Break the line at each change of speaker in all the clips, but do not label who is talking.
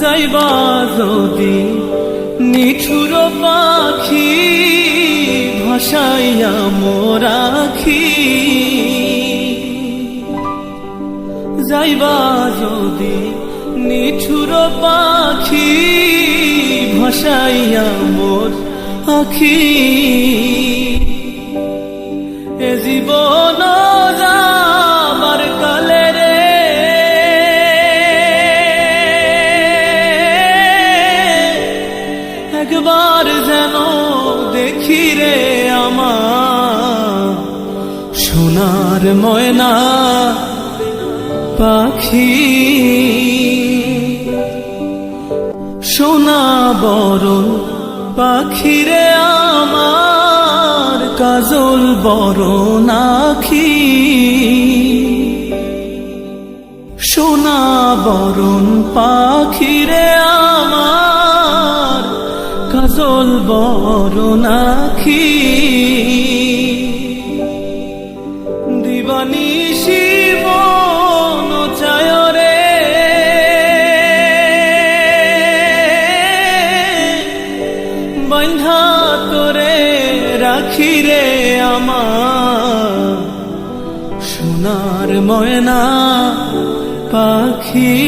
যাইবা যদি নিঠুর পাখি ভাসাইয়া মোরাখি, যাইবা যদি নিঠুর পাখি ভাসাইয়া মোর আখি, এ জীবন যাবার কালে রে একবার যেন দেখি রে আমার সোনার ময়না পাখি। সোনা বরণ পাখি রে আমার কাজল বরণ আখি, সোনা বরণ পাখি রে আমার কাজল বরণ আখি। দিবানিশি মন চায় রে বন্ধা তোরে রাখি রে আমার সোনার ময়না পাখি।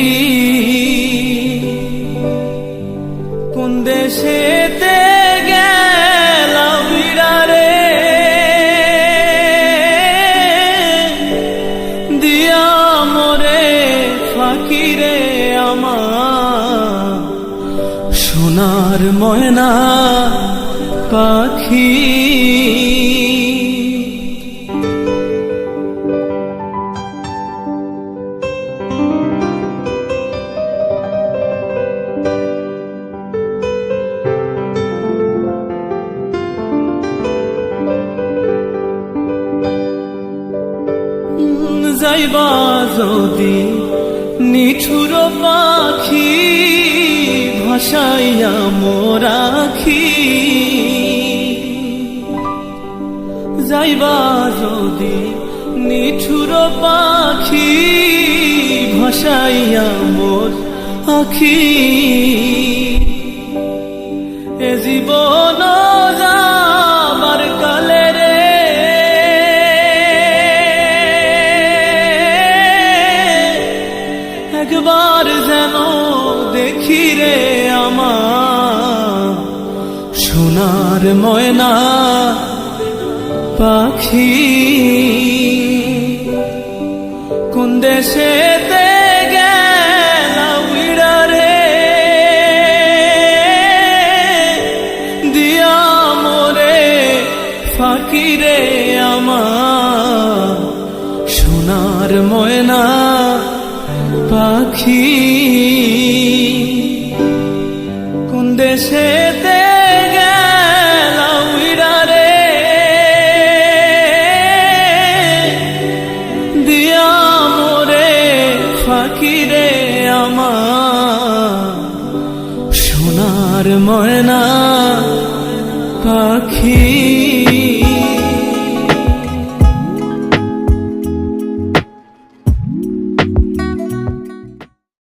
কোন দেশেতে গেলা বিড়ারে দিয়া মোরে ফাঁকি রে আমার সোনার ময়না পাখি। যাইবা যদি নিঠুর পাখি ভাসাইয়া মোরাখি, যাইবা যদি নিঠুর পাখি ভাসাইয়া মোর আখি, এ জীবন যাবার কালে রে একবার যেন দেখি রে আমার সোনার ময়না পাখি। কোন দেশেতে গেলা বিড়ারে দিয়া মোরে ফাঁকি রে আমার সোনার ময়না পাখি। কোন দেশেতে গেলা উড়ারে দিয়া মোরে ফাঁকি রে আমার সোনার ময়না পাখি।